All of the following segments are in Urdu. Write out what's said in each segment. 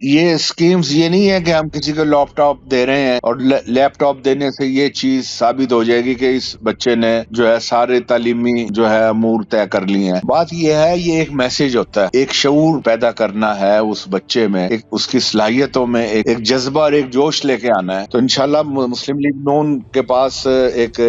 یہ اسکیمز یہ نہیں ہے کہ ہم کسی کو لیپ ٹاپ دے رہے ہیں اور لیپ ٹاپ دینے سے یہ چیز ثابت ہو جائے گی کہ اس بچے نے جو ہے سارے تعلیمی جو ہے امور طے کر لی ہیں. بات یہ ہے، یہ ایک میسج ہوتا ہے، ایک شعور پیدا کرنا ہے اس بچے میں، ایک اس کی صلاحیتوں میں ایک جذبہ اور ایک جوش لے کے آنا ہے. تو انشاءاللہ مسلم لیگ نون کے پاس ایک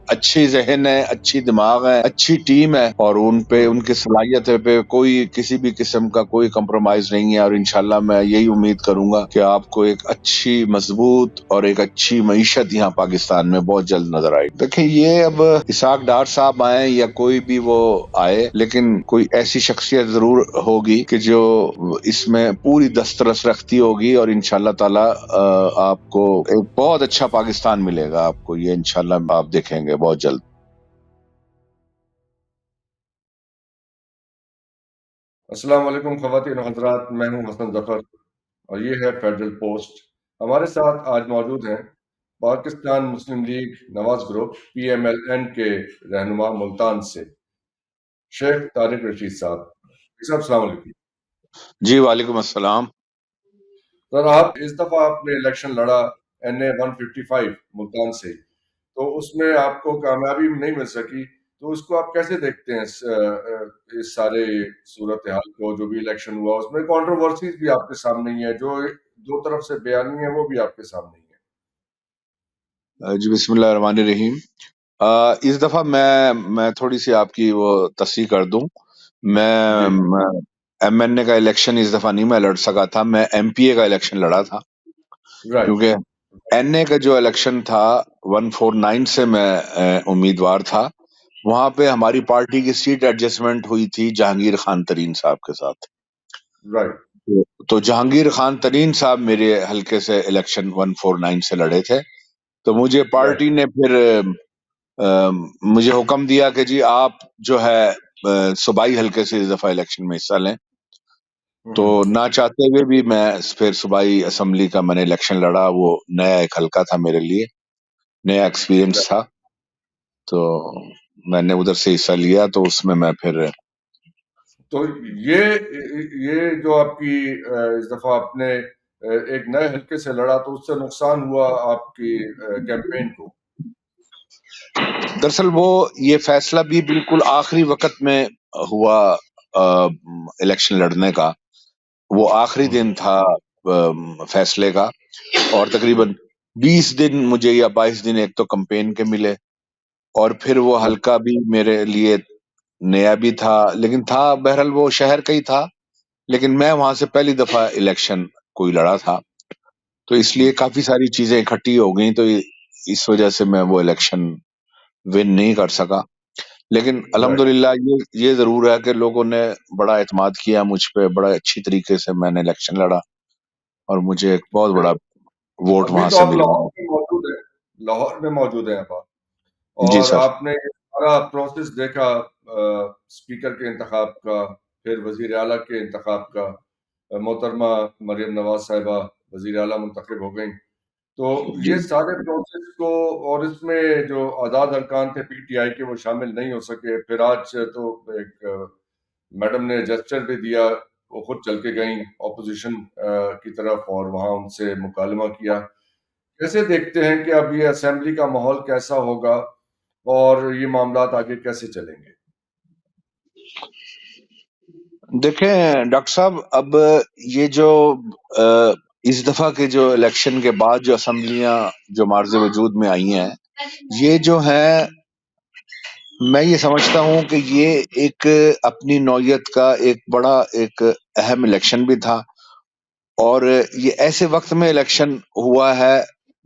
اچھی ذہن ہے، اچھی دماغ ہے، اچھی ٹیم ہے، اور ان پہ ان کی صلاحیت پہ کوئی کسی بھی قسم کا کوئی کمپرومائز نہیں ہے. اور انشاءاللہ میں یہی امید کروں گا کہ آپ کو ایک اچھی مضبوط اور ایک اچھی معیشت یہاں پاکستان میں بہت جلد نظر آئے. دیکھیں، یہ اب اسحاق ڈار صاحب آئے یا کوئی بھی وہ آئے، لیکن کوئی ایسی شخصیت ضرور ہوگی کہ جو اس میں پوری دسترس رکھتی ہوگی، اور انشاءاللہ تعالی آپ کو ایک بہت اچھا پاکستان ملے گا. آپ کو یہ انشاءاللہ آپ دیکھیں گے بہت جلد. السلام علیکم خواتین و حضرات، میں ہوں حسن ظفر اور یہ ہے فیڈرل پوسٹ. ہمارے ساتھ آج موجود ہیں پاکستان مسلم لیگ نواز گروپ PMLN کے رہنما ملتان سے شیخ طارق رشید صاحب. صاحب السلام علیکم. جی وعلیکم السلام. سر، آپ اس دفعہ آپ نے الیکشن لڑا NA 155 ملتان سے، تو اس میں آپ کو کامیابی نہیں مل سکی، تو اس کو آپ کیسے دیکھتے ہیں اس سارے صورتحال کو جو بھی الیکشن ہوا؟ اس میں کانٹروورسیز بھی آپ کے سامنے ہی ہے، جو دو طرف سے بیانی ہے وہ بھی آپ کے سامنے ہی ہے. جی بسم اللہ الرحمن الرحیم. اس دفعہ میں تھوڑی سی آپ کی وہ تصحیح کر دوں. میں جی MNA کا الیکشن اس دفعہ نہیں میں لڑ سکا تھا، میں MPA کا الیکشن لڑا تھا، رائٹ. کیونکہ NA کا جو الیکشن تھا 149 سے میں امیدوار تھا. وہاں پہ ہماری پارٹی کی سیٹ ایڈجسٹمنٹ ہوئی تھی جہانگیر خان ترین صاحب کے ساتھ. رائٹ. تو جہانگیر خان ترین صاحب میرے حلقے سے الیکشن 149 سے لڑے تھے. تو مجھے رائٹ. پارٹی نے پھر مجھے حکم دیا کہ جی آپ جو ہے صوبائی حلقے سے اس دفعہ الیکشن میں حصہ لیں. تو نہ چاہتے ہوئے بھی میں پھر صوبائی اسمبلی کا میں نے الیکشن لڑا. وہ نیا ایک حلقہ تھا میرے لیے، نیا ایکسپیرینس تھا، تو میں نے ادھر سے حصہ لیا. تو اس میں پھر تو یہ جو آپ کی اس دفعہ آپ نے ایک نئے حلقے سے لڑا، تو اس سے نقصان ہوا آپ کی کیمپین کو؟ دراصل وہ یہ فیصلہ بھی بالکل آخری وقت میں ہوا الیکشن لڑنے کا. وہ آخری دن تھا فیصلے کا، اور تقریباً 20 دن مجھے یا 22 دن ایک تو کمپین کے ملے، اور پھر وہ حلقہ بھی میرے لیے نیا بھی تھا، لیکن تھا بہرحال وہ شہر کا ہی تھا، لیکن میں وہاں سے پہلی دفعہ الیکشن کوئی لڑا تھا. تو اس لیے کافی ساری چیزیں اکٹھی ہو گئیں، تو اس وجہ سے میں وہ الیکشن ون نہیں کر سکا. لیکن الحمدللہ یہ ضرور ہے کہ لوگوں نے بڑا اعتماد کیا مجھ پہ، بڑا اچھی طریقے سے میں نے الیکشن لڑا، اور مجھے ایک بہت بڑا ووٹ ابھی وہاں تو سے آپ ملا. لاہور میں موجود ہیں، لاہور میں موجود ہیں آپ، جی اور سر. آپ نے سارا پروسیس دیکھا، اسپیکر کے انتخاب کا، پھر وزیر اعلیٰ کے انتخاب کا. محترمہ مریم نواز صاحبہ وزیر اعلیٰ منتخب ہو گئیں. تو جی یہ سارے پروسیس کو، اور اس میں جو آزاد ارکان تھے PTI کے وہ شامل نہیں ہو سکے. پھر آج تو ایک میڈم نے جسچر بھی دیا، وہ خود چل کے گئیں اپوزیشن کی طرف اور وہاں ان سے مکالمہ کیا. کیسے دیکھتے ہیں کہ اب یہ اسمبلی کا ماحول کیسا ہوگا اور یہ معاملات آگے کیسے چلیں گے؟ دیکھیں ڈاکٹر صاحب، اب یہ جو اس دفعہ کے جو الیکشن کے بعد جو اسمبلیاں جو معرض وجود میں آئی ہیں، یہ جو ہے میں یہ سمجھتا ہوں کہ یہ ایک اپنی نوعیت کا ایک بڑا ایک اہم الیکشن بھی تھا. اور یہ ایسے وقت میں الیکشن ہوا ہے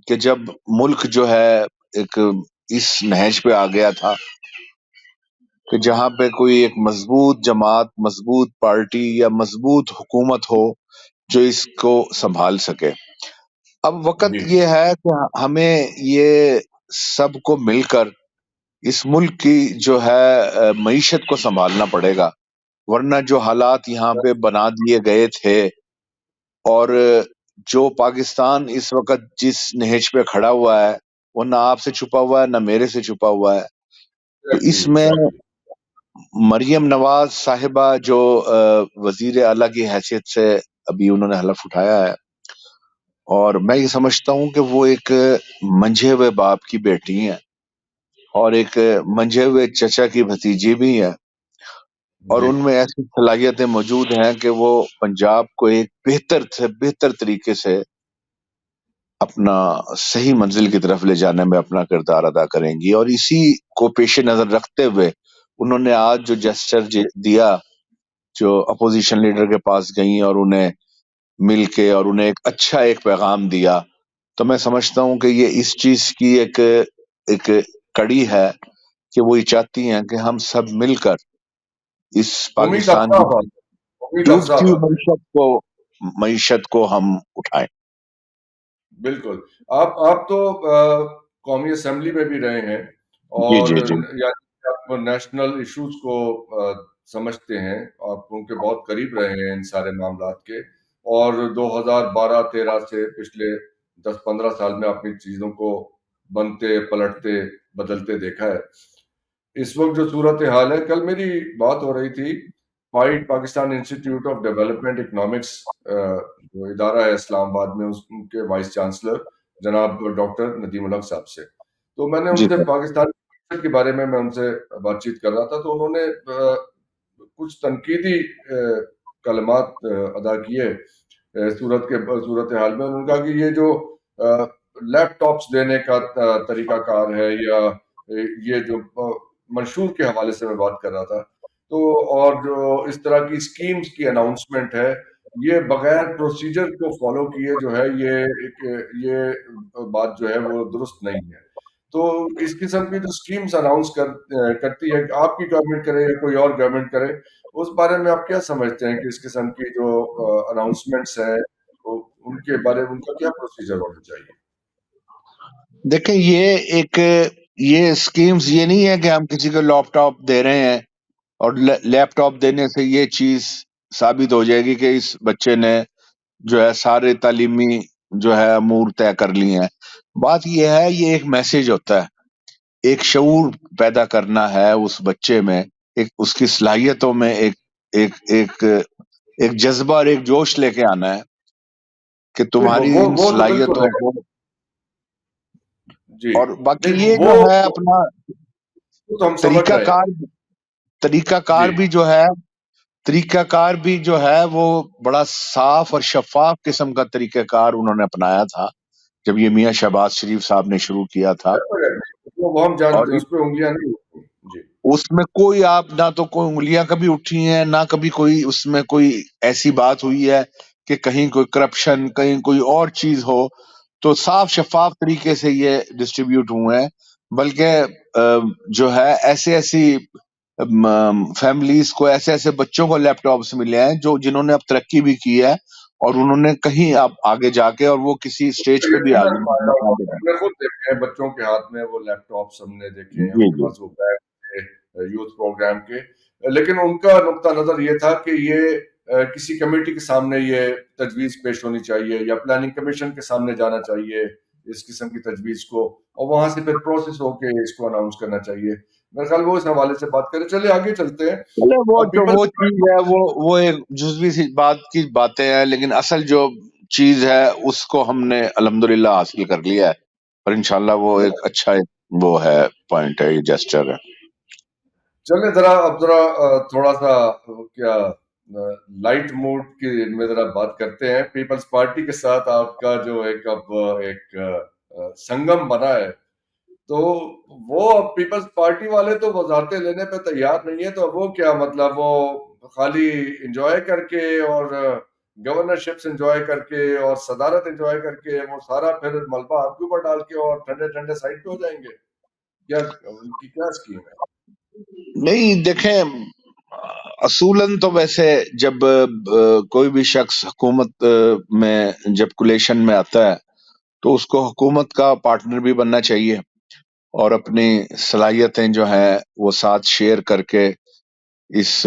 کہ جب ملک جو ہے ایک اس نہج پہ آ گیا تھا کہ جہاں پہ کوئی ایک مضبوط جماعت، مضبوط پارٹی یا مضبوط حکومت ہو جو اس کو سنبھال سکے. اب وقت جی یہ ہے کہ ہمیں یہ سب کو مل کر اس ملک کی جو ہے معیشت کو سنبھالنا پڑے گا، ورنہ جو حالات یہاں پہ بنا دیے گئے تھے، اور جو پاکستان اس وقت جس نہج پہ کھڑا ہوا ہے وہ نہ آپ سے چھپا ہوا ہے نہ میرے سے چھپا ہوا ہے. تو اس میں ایگزیکٹلی. مریم نواز صاحبہ جو وزیر اعلیٰ کی حیثیت سے ابھی انہوں نے حلف اٹھایا ہے، اور میں یہ سمجھتا ہوں کہ وہ ایک منجھے ہوئے باپ کی بیٹی ہیں اور ایک منجھے ہوئے چچا کی بھتیجی بھی ہیں، اور جی ان میں ایسی صلاحیتیں موجود ہیں کہ وہ پنجاب کو ایک بہتر سے بہتر طریقے سے اپنا صحیح منزل کی طرف لے جانے میں اپنا کردار ادا کریں گی، اور اسی کو پیش نظر رکھتے ہوئے انہوں نے آج جو جسچر دیا، جو اپوزیشن لیڈر کے پاس گئیں اور انہیں مل کے اور انہیں ایک پیغام دیا، تو میں سمجھتا ہوں کہ یہ اس چیز کی ایک کڑی ہے کہ وہ یہ چاہتی ہیں کہ ہم سب مل کر اس امید پاکستان افزا کی بات امید افزا ڈوبتی ہوئی بات ہے معیشت کو ہم اٹھائیں۔ بالکل آپ تو قومی اسمبلی میں بھی رہے ہیں جی اور جی جی یعنی آپ نیشنل ایشوز کو سمجھتے ہیں، آپ ان کے بہت قریب رہے ہیں ان سارے معاملات کے، اور 2012-13 سے پچھلے 10-15 سال میں اپنی چیزوں کو بنتے پلٹتے بدلتے دیکھا ہے۔ اس وقت جو صورتحال ہے، کل میری بات ہو رہی تھی fight Pakistan institute of development economics, جو ادارہ ہے اسلام آباد میں، ان کے وائس چانسلر جناب ڈاکٹر ندیم الحق صاحب سے، تو میں نے ان جی سے سر۔ پاکستان کے بارے میں ان سے بات چیت کر رہا تھا، تو انہوں نے کچھ تنقیدی کلمات ادا کیے صورتحال میں۔ انہوں نے کہا کہ یہ جو لیپ ٹاپس دینے کا طریقہ کار ہے، یا یہ جو منشور کے حوالے سے میں بات کر رہا تھا، تو اور جو اس طرح کی اسکیمز کی اناؤنسمنٹ ہے، یہ بغیر پروسیجر کو فالو کیے جو ہے، یہ بات جو ہے وہ درست نہیں ہے۔ تو اس قسم کی جو اسکیمز اناؤنس کرتی ہے، کہ آپ کی گورنمنٹ کرے یا کوئی اور گورنمنٹ کرے، اس بارے میں آپ کیا سمجھتے ہیں کہ اس قسم کی جو اناؤنسمنٹس ہیں، ان کے بارے میں ان کا کیا پروسیجر ہونا چاہیے؟ دیکھیں، یہ اسکیمز یہ نہیں ہے کہ ہم کسی کو لیپ ٹاپ دے رہے ہیں اور لیپ ٹاپ دینے سے یہ چیز ثابت ہو جائے گی کہ اس بچے نے جو ہے سارے تعلیمی جو ہے امور طے کر لی ہیں۔ بات یہ ہے، یہ ایک میسج ہوتا ہے، ایک شعور پیدا کرنا ہے اس بچے میں، ایک اس کی صلاحیتوں میں ایک ایک ایک جذبہ اور ایک جوش لے کے آنا ہے کہ نہیں، تمہاری ان وہ تو بالکل صلاحیتوں ہے کو، جی، اور باقی نہیں یہ جو ہے اپنا وہ تو ہم سمجھ طریقہ رہے ہیں کار طریقہ کار جی۔ بھی جو ہے طریقہ کار بھی جو ہے وہ بڑا صاف اور شفاف قسم کا طریقہ کار انہوں نے اپنایا تھا جب یہ میاں شہباز شریف صاحب نے شروع کیا تھا، وہ ہم اور جانتے ہیں، اس پہ انگلیاں نہیں اٹھتی۔ جی اس میں کوئی آپ نہ تو کوئی انگلیاں کبھی اٹھی ہیں، نہ کبھی کوئی اس میں کوئی ایسی بات ہوئی ہے کہ کہیں کوئی کرپشن، کہیں کوئی اور چیز ہو، تو صاف شفاف طریقے سے یہ ڈسٹریبیوٹ ہوئے ہیں، بلکہ جو ہے ایسی فیملیز کو، ایسے بچوں کو لیپ ٹاپس ملے ہیں جنہوں نے اب ترقی بھی کی ہے، اور انہوں نے کہیں اب آگے جا کے، اور وہ کسی سٹیج پہ بھی یقیناً آگے مقام پہ ہم جائیں۔ نے خود دیکھے ہیں بچوں کے ہاتھ میں وہ لیپ ٹاپس، ہم نے دیکھے ہیں ان جی کے جی پاس وہ بیگ تھے یوتھ پروگرام کے، لیکن ان کا نقطہ نظر یہ تھا کہ یہ کسی کمیٹی کے سامنے یہ تجویز پیش ہونی چاہیے، یا پلاننگ کمیشن کے سامنے جانا چاہیے اس قسم کی تجویز کو، اور وہاں سے پھر پروسیس ہو کے اس کو اناؤنس کرنا چاہیے۔ میرے خیال وہ اس حوالے سے بات کریں۔ چلے آگے چلتے ہیں۔ چلے، پیپلز وہ چیز ہے، وہ ایک جزوی سی بات کی باتیں ہیں، لیکن اصل جو چیز ہے اس کو ہم نے الحمدللہ حاصل کر لیا ہے، اور انشاءاللہ وہ ایک اچھا وہ ہے، پوائنٹ ہے، یہ جسچر ہے۔ چلیں ذرا تھوڑا سا کیا لائٹ موڈ کی میں ذرا بات کرتے ہیں۔ پیپلز پارٹی کے ساتھ آپ کا جو ایک سنگم بنا ہے، تو وہ پیپلز پارٹی والے تو وزارتیں لینے پہ تیار نہیں ہے، تو وہ کیا مطلب، وہ خالی انجوائے کر کے اور گورنرشپس انجوائے کر کے اور صدارت انجوائے کر کے، وہ سارا پھر ملبہ آپ کے اوپر ڈال کے اور ٹھنڈے ٹھنڈے سائڈ پہ ہو جائیں گے؟ کیا ان کی کیا اسکیم ہے؟ نہیں، دیکھیں، اصولاً تو ویسے جب کوئی بھی شخص حکومت میں جب کولیشن میں آتا ہے تو اس کو حکومت کا پارٹنر بھی بننا چاہیے، اور اپنی صلاحیتیں جو ہیں وہ ساتھ شیئر کر کے اس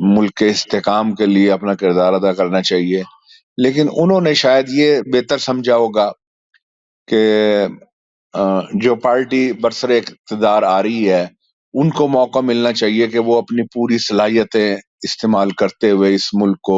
ملک کے استحکام کے لیے اپنا کردار ادا کرنا چاہیے۔ لیکن انہوں نے شاید یہ بہتر سمجھا ہوگا کہ جو پارٹی برسر اقتدار آ رہی ہے ان کو موقع ملنا چاہیے کہ وہ اپنی پوری صلاحیتیں استعمال کرتے ہوئے اس ملک کو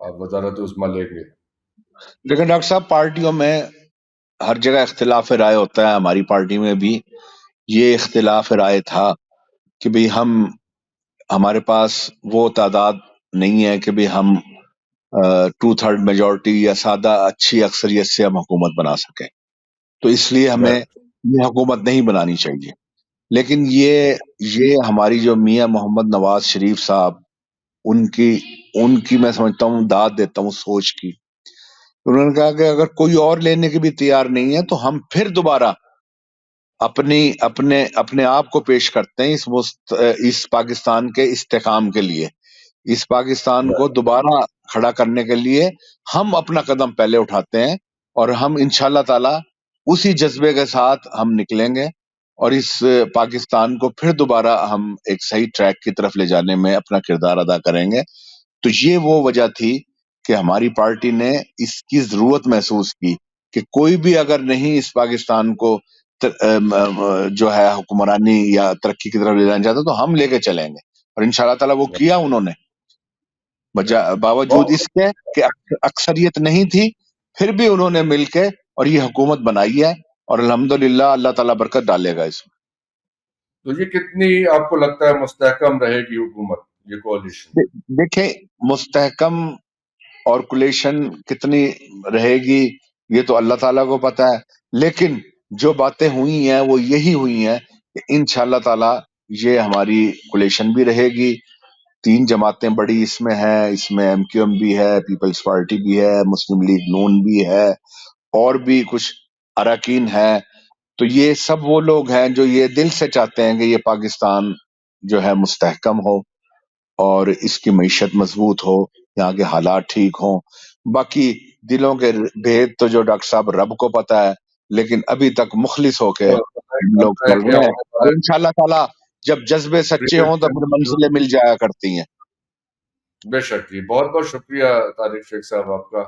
آپ وزارت عظمیٰ لیں گے؟ لیکن ڈاکٹر صاحب پارٹیوں میں ہر جگہ اختلاف رائے ہوتا ہے، ہماری پارٹی میں بھی یہ اختلاف رائے تھا کہ بھئی ہمارے پاس وہ تعداد نہیں ہے کہ بھئی ہم 2/3 میجورٹی یا سادہ اچھی اکثریت سے ہم حکومت بنا سکیں، تو اس لیے ہمیں یہ حکومت نہیں بنانی چاہیے. لیکن یہ ہماری جو میاں محمد نواز شریف صاحب، ان کی میں سمجھتا ہوں داد دیتا ہوں سوچ کی. انہوں نے کہا کہ اگر کوئی اور لینے کے بھی تیار نہیں ہے تو ہم پھر دوبارہ اپنے آپ کو پیش کرتے ہیں اس پاکستان کے استحکام کے لیے، اس پاکستان کو دوبارہ کھڑا کرنے کے لیے ہم اپنا قدم پہلے اٹھاتے ہیں، اور ہم انشاءاللہ تعالی اسی جذبے کے ساتھ ہم نکلیں گے اور اس پاکستان کو پھر دوبارہ ہم ایک صحیح ٹریک کی طرف لے جانے میں اپنا کردار ادا کریں گے. تو یہ وہ وجہ تھی کہ ہماری پارٹی نے اس کی ضرورت محسوس کی کہ کوئی بھی اگر نہیں اس پاکستان کو جو ہے حکمرانی یا ترقی کی طرف لے جانا چاہتا تو ہم لے کے چلیں گے، اور انشاءاللہ تعالی وہ کیا انہوں نے. باوجود اس کے کہ اکثریت نہیں تھی، پھر بھی انہوں نے مل کے اور یہ حکومت بنائی ہے، اور الحمدللہ اللہ تعالیٰ برکت ڈالے گا اس میں. تو یہ کتنی آپ کو لگتا ہے مستحکم رہے گی حکومت، یہ کوalition؟ دیکھیں مستحکم اور کولیشن کتنی رہے گی یہ تو اللہ تعالیٰ کو پتا ہے، لیکن جو باتیں ہوئی ہیں وہ یہی ہوئی ہیں کہ انشاءاللہ تعالی یہ ہماری کولیشن بھی رہے گی. 3 جماعتیں بڑی اس میں ہیں، اس میں ایم کیو ایم بھی ہے، پیپلز پارٹی بھی ہے، مسلم لیگ نون بھی ہے، اور بھی کچھ اراکین ہیں. تو یہ سب وہ لوگ ہیں جو یہ دل سے چاہتے ہیں کہ یہ پاکستان جو ہے مستحکم ہو اور اس کی معیشت مضبوط ہو، یہاں کے حالات ٹھیک ہوں. باقی دلوں کے بھید تو جو ڈاکٹر صاحب رب کو پتا ہے، لیکن ابھی تک مخلص ہو کے لوگ چل رہے ہیں، اور انشاءاللہ تعالی جب جذبے سچے ہوں تو پھر منزلیں مل جایا کرتی ہیں. بے شک. بہت بہت شکریہ طارق شیخ صاحب آپ کا.